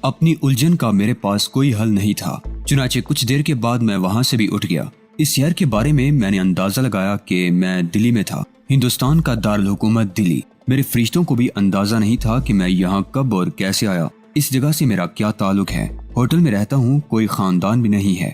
اپنی الجھن کا میرے پاس کوئی حل نہیں تھا، چنانچہ کچھ دیر کے بعد میں وہاں سے بھی اٹھ گیا۔ اس شہر کے بارے میں نے اندازہ لگایا کہ میں دلی میں تھا، ہندوستان کا دارالحکومت دلی۔ میرے فرشتوں کو بھی اندازہ نہیں تھا کہ میں یہاں کب اور کیسے آیا، اس جگہ سے میرا کیا تعلق ہے۔ ہوٹل میں رہتا ہوں، کوئی خاندان بھی نہیں ہے۔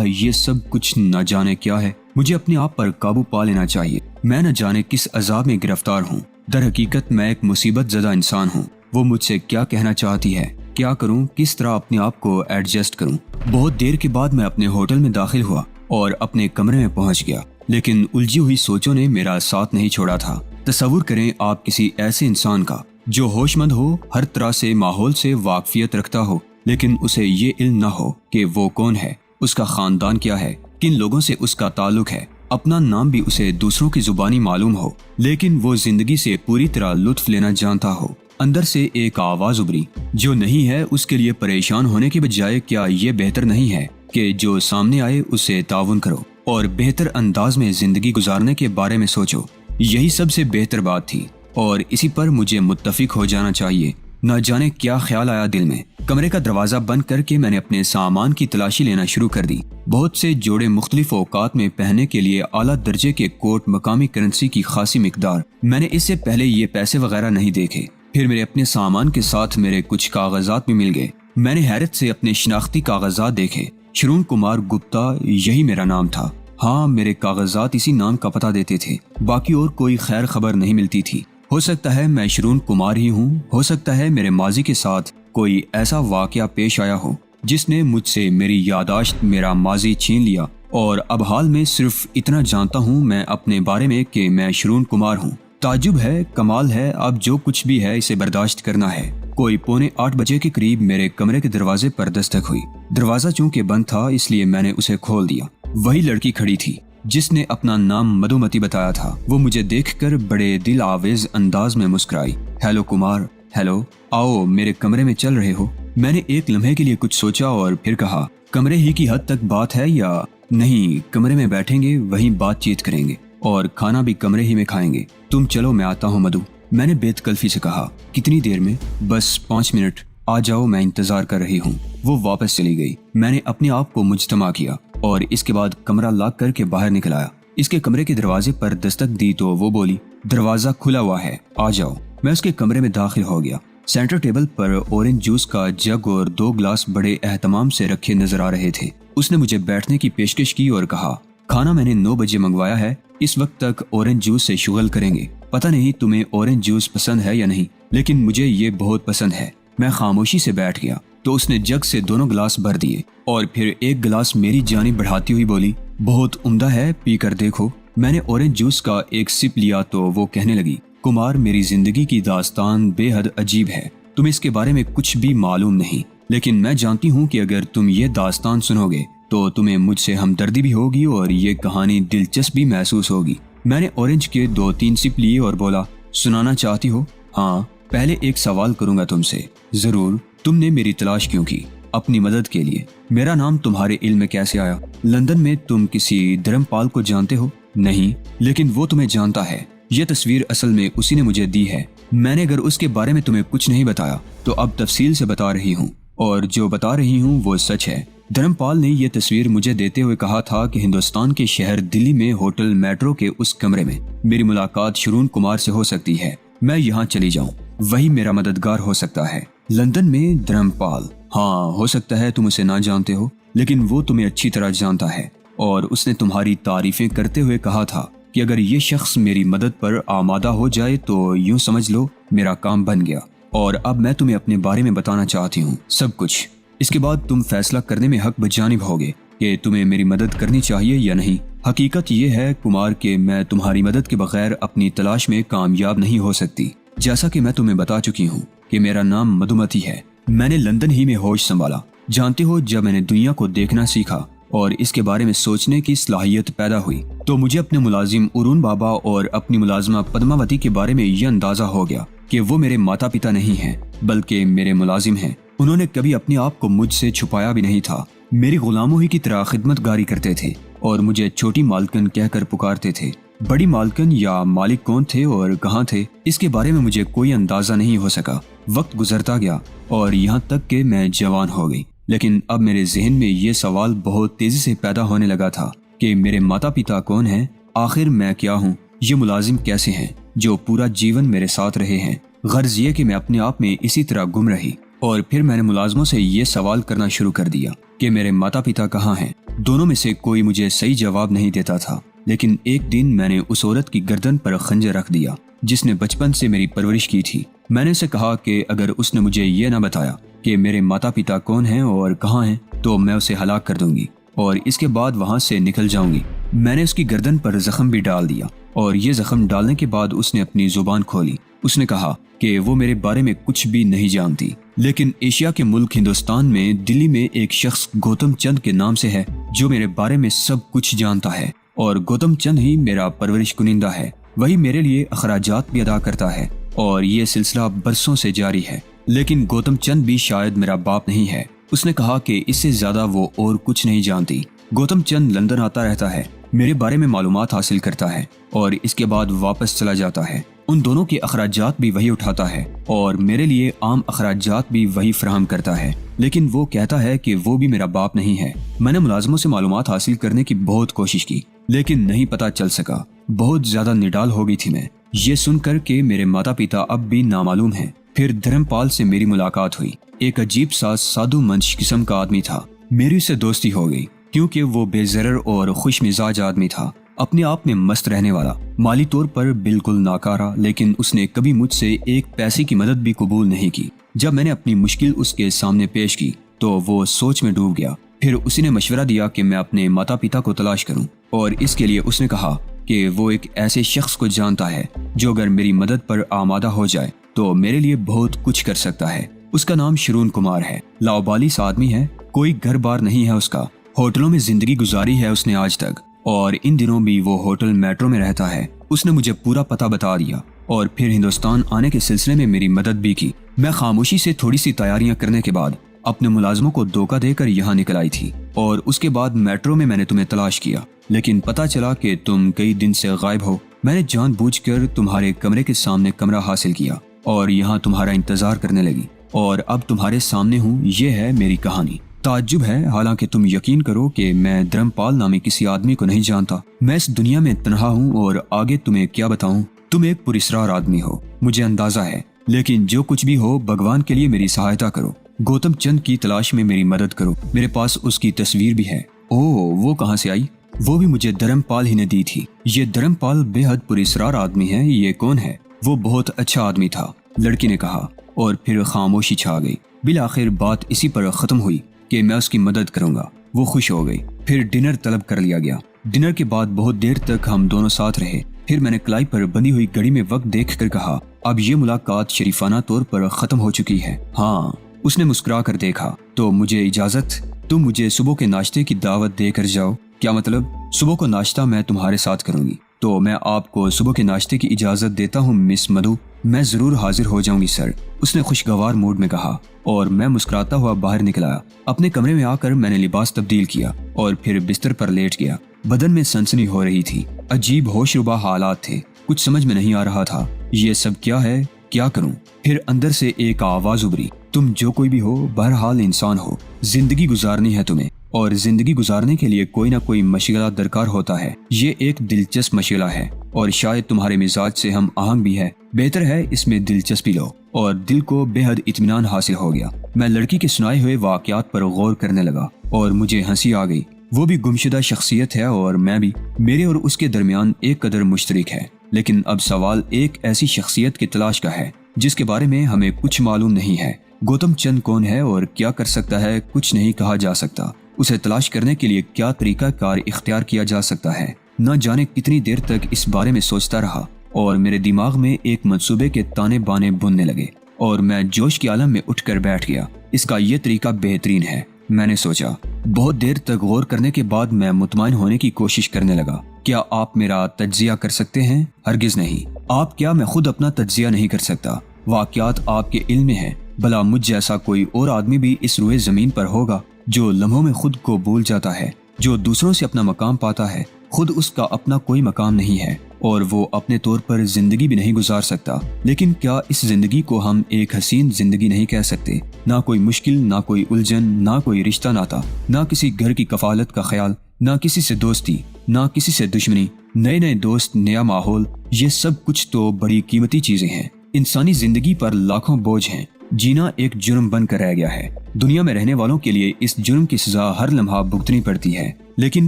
یہ سب کچھ نہ جانے کیا ہے۔ مجھے اپنے آپ پر قابو پا لینا چاہیے۔ میں نہ جانے کس عذاب میں گرفتار ہوں۔ در حقیقت میں ایک مصیبت زدہ انسان ہوں۔ وہ مجھ سے کیا کہنا چاہتی ہے، کیا کروں، کس طرح اپنے آپ کو ایڈجسٹ کروں۔ بہت دیر کے بعد میں اپنے ہوٹل میں داخل ہوا اور اپنے کمرے میں پہنچ گیا، لیکن الجھی ہوئی سوچوں نے میرا ساتھ نہیں چھوڑا تھا۔ تصور کریں آپ کسی ایسے انسان کا جو ہوش مند ہو، ہر طرح سے ماحول سے واقفیت رکھتا ہو، لیکن اسے یہ علم نہ ہو کہ وہ کون ہے، اس کا خاندان کیا ہے، کن لوگوں سے اس کا تعلق ہے، اپنا نام بھی اسے دوسروں کی زبانی معلوم ہو، لیکن وہ زندگی سے پوری طرح لطف لینا جانتا ہو۔ اندر سے ایک آواز ابھری، جو نہیں ہے اس کے لیے پریشان ہونے کے بجائے کیا یہ بہتر نہیں ہے کہ جو سامنے آئے اسے تعاون کرو اور بہتر انداز میں زندگی گزارنے کے بارے میں سوچو۔ یہی سب سے بہتر بات تھی اور اسی پر مجھے متفق ہو جانا چاہیے۔ نہ جانے کیا خیال آیا دل میں۔ کمرے کا دروازہ بند کر کے میں نے اپنے سامان کی تلاشی لینا شروع کر دی۔ بہت سے جوڑے مختلف اوقات میں پہننے کے لیے اعلیٰ درجے کے کوٹ، مقامی کرنسی کی خاصی مقدار۔ میں نے اس سے پہلے یہ پیسے وغیرہ نہیں دیکھے۔ پھر میرے اپنے سامان کے ساتھ میرے کچھ کاغذات بھی مل گئے۔ میں نے حیرت سے اپنے شناختی کاغذات دیکھے۔ شرون کمار گپتا، یہی میرا نام تھا۔ ہاں، میرے کاغذات اسی نام کا پتہ دیتے تھے، باقی اور کوئی خیر خبر نہیں ملتی تھی۔ ہو سکتا ہے میں شرون کمار ہی ہوں، ہو سکتا ہے میرے ماضی کے ساتھ کوئی ایسا واقعہ پیش آیا ہو جس نے مجھ سے میری یادداشت، میرا ماضی چھین لیا، اور اب حال میں صرف اتنا جانتا ہوں میں اپنے بارے میں کہ میں شرون کمار ہوں۔ تعجب ہے، کمال ہے، اب جو کچھ بھی ہے اسے برداشت کرنا ہے۔ کوئی 7:45 بجے کے قریب میرے کمرے کے دروازے پر دستک ہوئی۔ دروازہ چونکہ بند تھا اس لیے میں نے اسے کھول دیا۔ وہی لڑکی کھڑی تھی جس نے اپنا نام مدھومتی بتایا تھا۔ وہ مجھے دیکھ کر بڑے دل آویز انداز میں مسکرائی۔ ہیلو کمار۔ ہیلو، آؤ، میرے کمرے میں چل رہے ہو؟ میں نے ایک لمحے کے لیے کچھ سوچا اور پھر کہا، کمرے ہی کی حد تک بات ہے یا نہیں؟ کمرے میں بیٹھیں گے، وہیں بات چیت کریں گے اور کھانا بھی کمرے ہی میں کھائیں گے۔ تم چلو، میں آتا ہوں مدھو، میں نے بے تکلفی سے کہا۔ کتنی دیر میں؟ بس 5 منٹ، آ جاؤ، میں انتظار کر رہی ہوں۔ وہ واپس چلی گئی۔ میں نے اپنے آپ کو مجتمع کیا اور اس کے بعد کمرہ لاک کر کے باہر نکل آیا۔ اس کے کمرے کے دروازے پر دستک دی تو وہ بولی، دروازہ کھلا ہوا ہے، آ جاؤ۔ میں اس کے کمرے میں داخل ہو گیا۔ سینٹر ٹیبل پر اورنج جوس کا جگ اور 2 گلاس بڑے اہتمام سے رکھے نظر آ رہے تھے۔ اس نے مجھے بیٹھنے کی پیشکش کی اور کہا، کھانا میں نے 9 بجے منگوایا ہے، اس وقت تک اورنج جوس سے شغل کریں گے۔ پتہ نہیں تمہیں اورنج جوس پسند ہے یا نہیں، لیکن مجھے یہ بہت پسند ہے۔ میں خاموشی سے بیٹھ گیا تو اس نے جگ سے 2 گلاس بھر دیے اور پھر 1 گلاس میری جانب بڑھاتی ہوئی بولی، بہت عمدہ ہے، پی کر دیکھو۔ میں نے اورنج جوس کا ایک سپ لیا تو وہ کہنے لگی، کمار، میری زندگی کی داستان بے حد عجیب ہے، تمہیں اس کے بارے میں کچھ بھی معلوم نہیں، لیکن میں جانتی ہوں کہ اگر تم یہ داستان سنو گے تو تمہیں مجھ سے ہمدردی بھی ہوگی اور یہ کہانی دلچسپ بھی محسوس ہوگی۔ میں نے اورنج کے 2-3 سپ لیے اور بولا، سنانا چاہتی ہو؟ ہاں، پہلے ایک سوال کروں گا تم سے۔ ضرور۔ تم نے میری تلاش کیوں کی؟ اپنی مدد کے لیے۔ میرا نام تمہارے علم میں کیسے آیا؟ لندن میں تم کسی دھرم پال کو جانتے ہو؟ نہیں، لیکن وہ تمہیں جانتا ہے۔ یہ تصویر اصل میں اسی نے مجھے دی ہے۔ میں نے اگر اس کے بارے میں تمہیں کچھ نہیں بتایا تو اب تفصیل سے بتا رہی ہوں، اور جو بتا رہی ہوں وہ سچ ہے۔ دھرم پال نے یہ تصویر مجھے دیتے ہوئے کہا تھا کہ ہندوستان کے شہر دلی میں ہوٹل میٹرو کے اس کمرے میں میری ملاقات شرون کمار سے ہو سکتی ہے۔ میں یہاں چلی جاؤں، وہی میرا مددگار ہو سکتا ہے۔ لندن میں دھرم پال؟ ہاں، ہو سکتا ہے تم اسے نہ جانتے ہو، لیکن وہ تمہیں اچھی طرح جانتا ہے، اور اس نے تمہاری تعریفیں کرتے ہوئے کہا تھا کہ اگر یہ شخص میری مدد پر آمادہ ہو جائے تو یوں سمجھ لو میرا کام بن گیا۔ اور اب میں تمہیں اپنے بارے میں بتانا چاہتی ہوں، سب کچھ۔ اس کے بعد تم فیصلہ کرنے میں حق بجانب ہوگے کہ تمہیں میری مدد کرنی چاہیے یا نہیں۔ حقیقت یہ ہے کمار کہ میں تمہاری مدد کے بغیر اپنی تلاش میں کامیاب نہیں ہو سکتی۔ جیسا کہ میں تمہیں بتا چکی ہوں کہ میرا نام مدھومتی ہے۔ میں نے لندن ہی میں ہوش سنبھالا۔ جانتے ہو، جب میں نے دنیا کو دیکھنا سیکھا اور اس کے بارے میں سوچنے کی صلاحیت پیدا ہوئی تو مجھے اپنے ملازم ارون بابا اور اپنی ملازمہ پدماوتی کے بارے میں یہ اندازہ ہو گیا کہ وہ میرے ماتا پتا نہیں ہیں بلکہ میرے ملازم ہیں۔ انہوں نے کبھی اپنے آپ کو مجھ سے چھپایا بھی نہیں تھا، میری غلاموں ہی کی طرح خدمت گاری کرتے تھے اور مجھے چھوٹی مالکن کہہ کر پکارتے تھے۔ بڑی مالکن یا مالک کون تھے اور کہاں تھے، اس کے بارے میں مجھے کوئی اندازہ نہیں ہو سکا۔ وقت گزرتا گیا اور یہاں تک کہ میں جوان ہو گئی، لیکن اب میرے ذہن میں یہ سوال بہت تیزی سے پیدا ہونے لگا تھا کہ میرے ماتا پتا کون ہیں، آخر میں کیا ہوں، یہ ملازم کیسے ہیں جو پورا جیون میرے ساتھ رہے ہیں۔ غرض یہ کہ میں اپنے آپ میں اسی طرح گم رہی، اور پھر میں نے ملازموں سے یہ سوال کرنا شروع کر دیا کہ میرے ماتا پتا کہاں ہیں۔ دونوں میں سے کوئی مجھے صحیح جواب نہیں دیتا تھا، لیکن ایک دن میں نے اس عورت کی گردن پر خنجر رکھ دیا جس نے بچپن سے میری پرورش کی تھی۔ میں نے اسے کہا کہ اگر اس نے مجھے یہ نہ بتایا کہ میرے ماتا پتا کون ہیں اور کہاں ہیں تو میں اسے ہلاک کر دوں گی اور اس کے بعد وہاں سے نکل جاؤں گی۔ میں نے اس کی گردن پر زخم بھی ڈال دیا، اور یہ زخم ڈالنے کے بعد اس نے اپنی زبان کھولی۔ اس نے کہا کہ وہ میرے بارے میں کچھ بھی نہیں جانتی، لیکن ایشیا کے ملک ہندوستان میں دلی میں ایک شخص گوتم چند کے نام سے ہے جو میرے بارے میں سب کچھ جانتا ہے، اور گوتم چند ہی میرا پرورش کنندہ ہے۔ وہی میرے لیے اخراجات بھی ادا کرتا ہے، اور یہ سلسلہ برسوں سے جاری ہے۔ لیکن گوتم چند بھی شاید میرا باپ نہیں ہے۔ اس نے کہا کہ اس سے زیادہ وہ اور کچھ نہیں جانتی۔ گوتم چند لندن آتا رہتا ہے، میرے بارے میں معلومات حاصل کرتا ہے اور اس کے بعد واپس چلا جاتا ہے۔ ان دونوں کے اخراجات بھی وہی اٹھاتا ہے اور میرے لیے عام اخراجات بھی وہی فراہم کرتا ہے، لیکن وہ کہتا ہے کہ وہ بھی میرا باپ نہیں ہے۔ میں نے ملازموں سے معلومات حاصل کرنے کی بہت کوشش کی، لیکن نہیں پتہ چل سکا۔ بہت زیادہ نڈال ہو گئی تھی میں، یہ سن کر کہ میرے ماتا پتا اب بھی نامعلوم ہیں۔ پھر دھرم پال سے میری ملاقات ہوئی۔ ایک عجیب سا سادھو منش قسم کا آدمی تھا۔ میری اس سے دوستی ہو گئی کیونکہ وہ بے ضرر اور خوش مزاج آدمی تھا، اپنے آپ میں مست رہنے والا، مالی طور پر بالکل ناکارہ، لیکن اس نے کبھی مجھ سے ایک پیسے کی مدد بھی قبول نہیں کی۔ جب میں نے اپنی مشکل اس کے سامنے پیش کی تو وہ سوچ میں ڈوب گیا۔ پھر اسی نے مشورہ دیا کہ میں اپنے ماتا پتا کو تلاش کروں، اور اس کے لیے اس نے کہا کہ وہ ایک ایسے شخص کو جانتا ہے جو اگر میری مدد پر آمادہ ہو جائے تو میرے لیے بہت کچھ کر سکتا ہے۔ اس کا نام شرون کمار ہے، لاؤبالی سا آدمی ہے، کوئی گھر بار نہیں ہے اس کا، ہوٹلوں میں زندگی گزاری ہے اس نے آج تک، اور ان دنوں بھی وہ ہوٹل میٹرو میں رہتا ہے۔ اس نے مجھے پورا پتہ بتا دیا اور پھر ہندوستان آنے کے سلسلے میں میری مدد بھی کی۔ میں خاموشی سے تھوڑی سی تیاریاں کرنے کے بعد اپنے ملازموں کو دھوکہ دے کر یہاں نکل آئی تھی، اور اس کے بعد میٹرو میں نے تمہیں تلاش کیا، لیکن پتہ چلا کہ تم کئی دن سے غائب ہو۔ میں نے جان بوجھ کر تمہارے کمرے کے سامنے کمرہ حاصل کیا اور یہاں تمہارا انتظار کرنے لگی، اور اب تمہارے سامنے ہوں۔ یہ ہے میری کہانی۔ تعجب ہے، حالانکہ تم یقین کرو کہ میں دھرم پال نامی کسی آدمی کو نہیں جانتا۔ میں اس دنیا میں تنہا ہوں، اور آگے تمہیں کیا بتاؤں۔ تم ایک پراسرار آدمی ہو، مجھے اندازہ ہے، لیکن جو کچھ بھی ہو بھگوان کے لیے میری سہایتا کرو۔ گوتم چند کی تلاش میں میری مدد کرو، میرے پاس اس کی تصویر بھی ہے۔ وہ کہاں سے آئی؟ وہ بھی مجھے دھرم پال ہی نے دی تھی۔ یہ دھرم پال بے حد پراسرار آدمی ہے، یہ کون ہے؟ وہ بہت اچھا آدمی تھا، لڑکی نے کہا، اور پھر خاموشی چھا گئی۔ بالآخر بات اسی پر ختم ہوئی کہ میں اس کی مدد کروں گا۔ وہ خوش ہو گئی۔ پھر ڈنر طلب کر لیا گیا۔ ڈنر کے بعد بہت دیر تک ہم دونوں ساتھ رہے۔ پھر میں نے کلائی پر بندھی ہوئی گھڑی میں وقت دیکھ کر کہا، اب یہ ملاقات شریفانہ طور پر ختم ہو چکی ہے۔ ہاں، اس نے مسکرا کر دیکھا۔ تو مجھے اجازت؟ تم مجھے صبح کے ناشتے کی دعوت دے کر جاؤ۔ کیا مطلب؟ صبح کو ناشتہ میں تمہارے ساتھ کروں گی، تو میں آپ کو صبح کے ناشتے کی اجازت دیتا ہوں مس مدھو۔ میں ضرور حاضر ہو جاؤں گی سر، اس نے خوشگوار موڈ میں کہا، اور میں مسکراتا ہوا باہر نکل آیا۔ اپنے کمرے میں آ کر میں نے لباس تبدیل کیا اور پھر بستر پر لیٹ گیا۔ بدن میں سنسنی ہو رہی تھی، عجیب ہوش ربا حالات تھے، کچھ سمجھ میں نہیں آ رہا تھا۔ یہ سب کیا ہے، کیا کروں؟ پھر اندر سے ایک آواز ابھری، تم جو کوئی بھی ہو، بہرحال انسان ہو، زندگی گزارنی ہے تمہیں، اور زندگی گزارنے کے لیے کوئی نہ کوئی مشغلہ درکار ہوتا ہے۔ یہ ایک دلچسپ مشغلہ ہے، اور شاید تمہارے مزاج سے ہم آہنگ بھی ہے۔ بہتر ہے اس میں دلچسپی لو۔ اور دل کو بے حد اطمینان حاصل ہو گیا۔ میں لڑکی کے سنائے ہوئے واقعات پر غور کرنے لگا، اور مجھے ہنسی آ گئی۔ وہ بھی گمشدہ شخصیت ہے اور میں بھی، میرے اور اس کے درمیان ایک قدر مشترک ہے، لیکن اب سوال ایک ایسی شخصیت کی تلاش کا ہے جس کے بارے میں ہمیں کچھ معلوم نہیں ہے۔ گوتم چند کون ہے اور کیا کر سکتا ہے، کچھ نہیں کہا جا سکتا۔ اسے تلاش کرنے کے لیے کیا طریقہ کار اختیار کیا جا سکتا ہے، نہ جانے کتنی دیر تک اس بارے میں سوچتا رہا، اور میرے دماغ میں ایک منصوبے کے تانے بانے بننے لگے، اور میں جوش کے عالم میں اٹھ کر بیٹھ گیا۔ اس کا یہ طریقہ بہترین ہے، میں نے سوچا۔ بہت دیر تک غور کرنے کے بعد میں مطمئن ہونے کی کوشش کرنے لگا۔ کیا آپ میرا تجزیہ کر سکتے ہیں؟ ہرگز نہیں۔ آپ کیا؟ میں خود اپنا تجزیہ نہیں کر سکتا۔ واقعات آپ کے علم میں ہیں، بھلا مجھ جیسا کوئی اور آدمی بھی اس روئے زمین پر ہوگا جو لمحوں میں خود کو بھول جاتا ہے، جو دوسروں سے اپنا مقام پاتا ہے، خود اس کا اپنا کوئی مقام نہیں ہے۔ اور وہ اپنے طور پر زندگی بھی نہیں گزار سکتا، لیکن کیا اس زندگی کو ہم ایک حسین زندگی نہیں کہہ سکتے؟ نہ کوئی مشکل، نہ کوئی الجھن، نہ کوئی رشتہ ناتا، نہ کسی گھر کی کفالت کا خیال، نہ کسی سے دوستی، نہ کسی سے دشمنی، نئے دوست، نیا ماحول، یہ سب کچھ تو بڑی قیمتی چیزیں ہیں۔ انسانی زندگی پر لاکھوں بوجھ ہیں، جینا ایک جرم بن کر رہ گیا ہے۔ دنیا میں رہنے والوں کے لیے اس جرم کی سزا ہر لمحہ بھگتنی پڑتی ہے، لیکن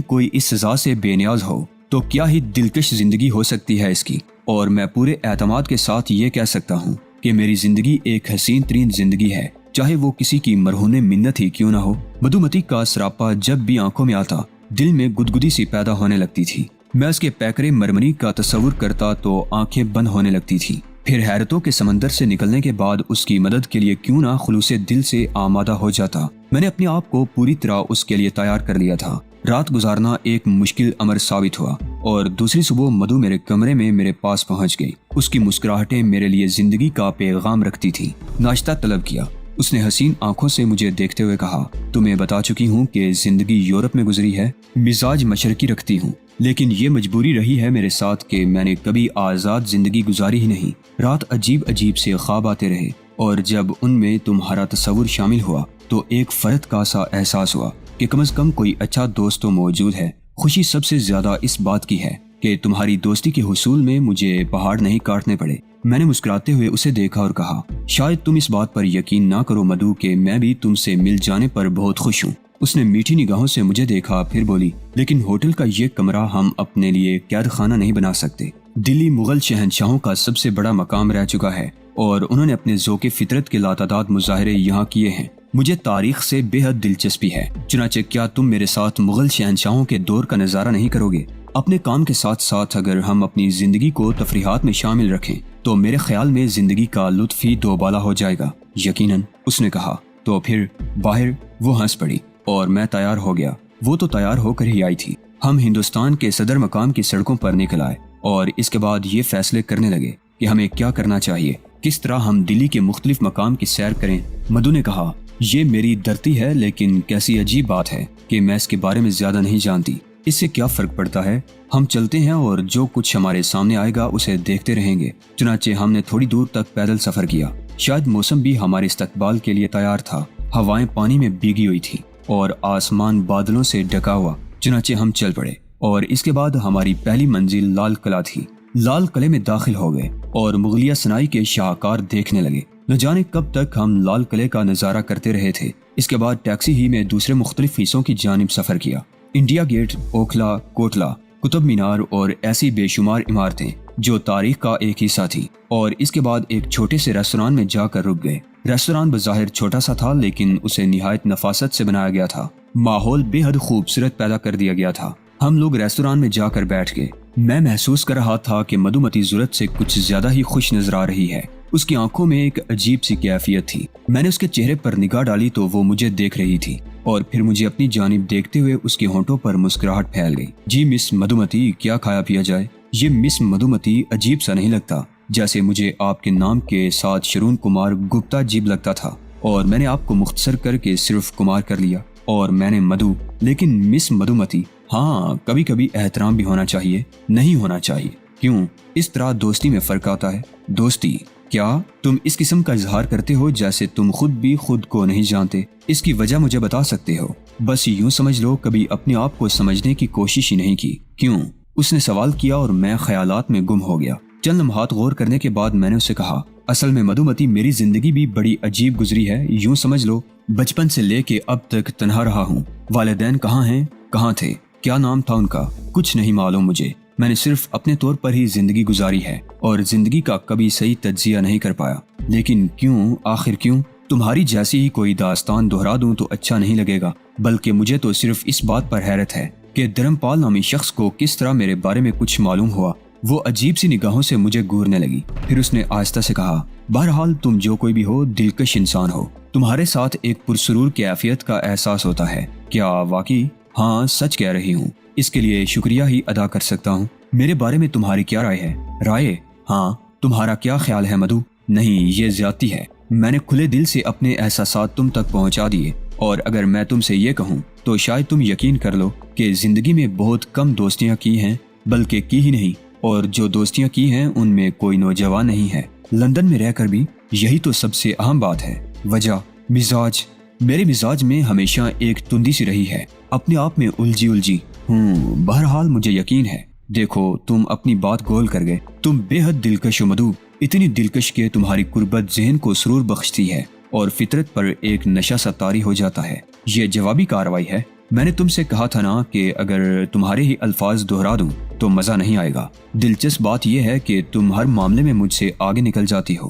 کوئی اس سزا سے بے نیاز ہو تو کیا ہی دلکش زندگی ہو سکتی ہے اس کی۔ اور میں پورے اعتماد کے ساتھ یہ کہہ سکتا ہوں کہ میری زندگی ایک حسین ترین زندگی ہے، چاہے وہ کسی کی مرہون منت ہی کیوں نہ ہو۔ مدھومتی کا سراپا جب بھی آنکھوں میں آتا، دل میں گدگدی سی پیدا ہونے لگتی تھی۔ میں اس کے پیکرے مرمری کا تصور کرتا تو آنکھیں بند ہونے لگتی تھی۔ پھر حیرتوں کے سمندر سے نکلنے کے بعد اس کی مدد کے لیے کیوں نہ خلوص دل سے آمادہ ہو جاتا۔ میں نے اپنے آپ کو پوری طرح اس کے لیے تیار کر لیا تھا۔ رات گزارنا ایک مشکل امر ثابت ہوا، اور دوسری صبح مدھو میرے کمرے میں میرے پاس پہنچ گئی۔ اس کی مسکراہٹیں میرے لیے زندگی کا پیغام رکھتی تھی۔ ناشتہ طلب کیا۔ اس نے حسین آنکھوں سے مجھے دیکھتے ہوئے کہا، تمہیں بتا چکی ہوں کہ زندگی یورپ میں گزری ہے، مزاج مشرقی رکھتی ہوں، لیکن یہ مجبوری رہی ہے میرے ساتھ کہ میں نے کبھی آزاد زندگی گزاری ہی نہیں۔ رات عجیب سے خواب آتے رہے، اور جب ان میں تمہارا تصور شامل ہوا تو ایک فرد کا سا احساس ہوا کہ کم از کم کوئی اچھا دوست تو موجود ہے۔ خوشی سب سے زیادہ اس بات کی ہے کہ تمہاری دوستی کے حصول میں مجھے پہاڑ نہیں کاٹنے پڑے۔ میں نے مسکراتے ہوئے اسے دیکھا اور کہا، شاید تم اس بات پر یقین نہ کرو مدھو کہ میں بھی تم سے مل جانے پر بہت خوش ہوں۔ اس نے میٹھی نگاہوں سے مجھے دیکھا، پھر بولی، لیکن ہوٹل کا یہ کمرہ ہم اپنے لیے قید خانہ نہیں بنا سکتے۔ دلی مغل شہنشاہوں کا سب سے بڑا مقام رہ چکا ہے، اور انہوں نے اپنے ذوق فطرت کے لاتعداد مظاہرے یہاں کیے ہیں۔ مجھے تاریخ سے بے حد دلچسپی ہے، چنانچہ کیا تم میرے ساتھ مغل شہنشاہوں کے دور کا نظارہ نہیں کرو گے؟ اپنے کام کے ساتھ ساتھ اگر ہم اپنی زندگی کو تفریحات میں شامل رکھیں تو میرے خیال میں زندگی کا لطف ہی دوبالا ہو جائے گا۔ یقیناً، اس نے کہا۔ تو پھر باہر وہ ہنس پڑی اور میں تیار ہو گیا۔ وہ تو تیار ہو کر ہی آئی تھی۔ ہم ہندوستان کے صدر مقام کی سڑکوں پر نکل آئے اور اس کے بعد یہ فیصلے کرنے لگے کہ ہمیں کیا کرنا چاہیے، کس طرح ہم دلی کے مختلف مقام کی سیر کریں۔ مدھو نے کہا، یہ میری درتی ہے، لیکن کیسی عجیب بات ہے کہ میں اس کے بارے میں زیادہ نہیں جانتی۔ اس سے کیا فرق پڑتا ہے؟ ہم چلتے ہیں اور جو کچھ ہمارے سامنے آئے گا اسے دیکھتے رہیں گے۔ چنانچہ ہم نے تھوڑی دور تک پیدل سفر کیا۔ شاید موسم بھی ہمارے استقبال کے لیے تیار تھا۔ ہوائیں پانی میں بھیگی ہوئی تھی اور آسمان بادلوں سے ڈھکا ہوا۔ چنانچہ ہم چل پڑے، اور اس کے بعد ہماری پہلی منزل لال قلعہ تھی۔ لال قلعے میں داخل ہو گئے اور مغلیہ صناعی کے شاہکار دیکھنے لگے۔ نہ جانے کب تک ہم لال قلعے کا نظارہ کرتے رہے تھے۔ اس کے بعد ٹیکسی ہی میں دوسرے مختلف حصوں کی جانب سفر کیا۔ انڈیا گیٹ، اوکھلا، کوٹلا، قطب مینار اور ایسی بے شمار عمارتیں جو تاریخ کا ایک حصہ تھی۔ اور اس کے بعد ایک چھوٹے سے ریستوران میں جا کر رک گئے۔ ریستوران بظاہر چھوٹا سا تھا، لیکن اسے نہایت نفاست سے بنایا گیا تھا۔ ماحول بے حد خوبصورت پیدا کر دیا گیا تھا۔ ہم لوگ ریستوران میں جا کر بیٹھ گئے۔ میں محسوس کر رہا تھا کہ مدھومتی ضرورت سے کچھ زیادہ ہی خوش نظر آ رہی ہے۔ اس کی آنکھوں میں ایک عجیب سی کیفیت تھی۔ میں نے اس کے چہرے پر نگاہ ڈالی تو وہ مجھے دیکھ رہی تھی، اور پھر مجھے اپنی جانب دیکھتے ہوئے اس کے ہونٹوں پر مسکراہٹ پھیل گئی۔ جی مس مدھومتی، کیا کھایا پیا جائے؟ یہ مس مدھومتی عجیب سا نہیں لگتا؟ جیسے مجھے آپ کے نام کے ساتھ شرون کمار گپتا عجیب لگتا تھا، اور میں نے آپ کو مختصر کر کے صرف کمار کر لیا، اور میں نے مدھو۔ لیکن مس مدھومتی، ہاں، کبھی کبھی احترام بھی ہونا چاہیے، نہیں ہونا چاہیے۔ کیوں؟ اس طرح دوستی میں فرق آتا ہے۔ دوستی؟ کیا تم اس قسم کا اظہار کرتے ہو جیسے تم خود بھی خود کو نہیں جانتے؟ اس کی وجہ مجھے بتا سکتے ہو؟ بس یوں سمجھ لو، کبھی اپنے آپ کو سمجھنے کی کوشش ہی نہیں کی۔ کیوں؟ اس نے سوال کیا اور میں خیالات میں گم ہو گیا۔ چند لمحات غور کرنے کے بعد میں نے اسے کہا، اصل میں مدھومتی، میری زندگی بھی بڑی عجیب گزری ہے۔ یوں سمجھ لو، بچپن سے لے کے اب تک تنہا رہا ہوں۔ والدین کہاں ہیں؟ کہاں تھے؟ کیا نام تھا ان کا؟ کچھ نہیں معلوم مجھے۔ میں نے صرف اپنے طور پر ہی زندگی گزاری ہے اور زندگی کا کبھی صحیح تجزیہ نہیں کر پایا۔ لیکن کیوں؟ آخر کیوں؟ تمہاری جیسی ہی کوئی داستان دہرا دوں تو اچھا نہیں لگے گا، بلکہ مجھے تو صرف اس بات پر حیرت ہے کہ دھرمپال نامی شخص کو کس طرح میرے بارے میں کچھ معلوم ہوا۔ وہ عجیب سی نگاہوں سے مجھے گورنے لگی۔ پھر اس نے آہستہ سے کہا، بہرحال تم جو کوئی بھی ہو، دلکش انسان ہو۔ تمہارے ساتھ ایک پرسرور کیفیت کا احساس ہوتا ہے۔ کیا واقعی؟ ہاں، سچ کہہ رہی ہوں۔ اس کے لیے شکریہ ہی ادا کر سکتا ہوں۔ میرے بارے میں تمہاری کیا رائے ہے؟ رائے؟ ہاں، تمہارا کیا خیال ہے مدھو؟ نہیں، یہ زیادتی ہے۔ میں نے کھلے دل سے اپنے احساسات تم تک پہنچا دیے، اور اگر میں تم سے یہ کہوں تو شاید تم یقین کر لو کہ زندگی میں بہت کم دوستیاں کی ہیں، بلکہ کی ہی نہیں، اور جو دوستیاں کی ہیں ان میں کوئی نوجوان نہیں ہے۔ لندن میں رہ کر بھی یہی تو سب سے اہم بات ہے۔ وجہ مزاج، میرے مزاج میں ہمیشہ ایک تندی سی رہی ہے، اپنے آپ میں الجھی ہوں۔ بہرحال مجھے یقین ہے، دیکھو تم اپنی بات گول کر گئے، تم بے حد دلکش و مدعو، اتنی دلکش کہ تمہاری قربت ذہن کو سرور بخشتی ہے اور فطرت پر ایک نشہ سا طاری ہو جاتا ہے۔ یہ جوابی کارروائی ہے۔ میں نے تم سے کہا تھا نا کہ اگر تمہارے ہی الفاظ دہرا دوں تو مزہ نہیں آئے گا۔ دلچسپ بات یہ ہے کہ تم ہر معاملے میں مجھ سے آگے نکل جاتی ہو۔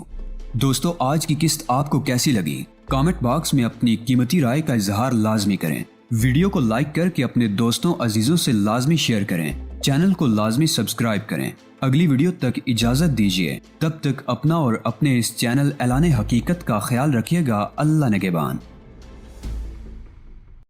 دوستو، آج کی قسط آپ کو کیسی لگی؟ کامنٹ باکس میں اپنی قیمتی رائے کا اظہار لازمی کریں۔ ویڈیو کو لائک کر کے اپنے دوستوں عزیزوں سے لازمی شیئر کریں۔ چینل کو لازمی سبسکرائب کریں۔ اگلی ویڈیو تک اجازت دیجیے، تب تک اپنا اور اپنے اس چینل اعلان حقیقت کا خیال رکھیے گا۔ اللہ نگہبان۔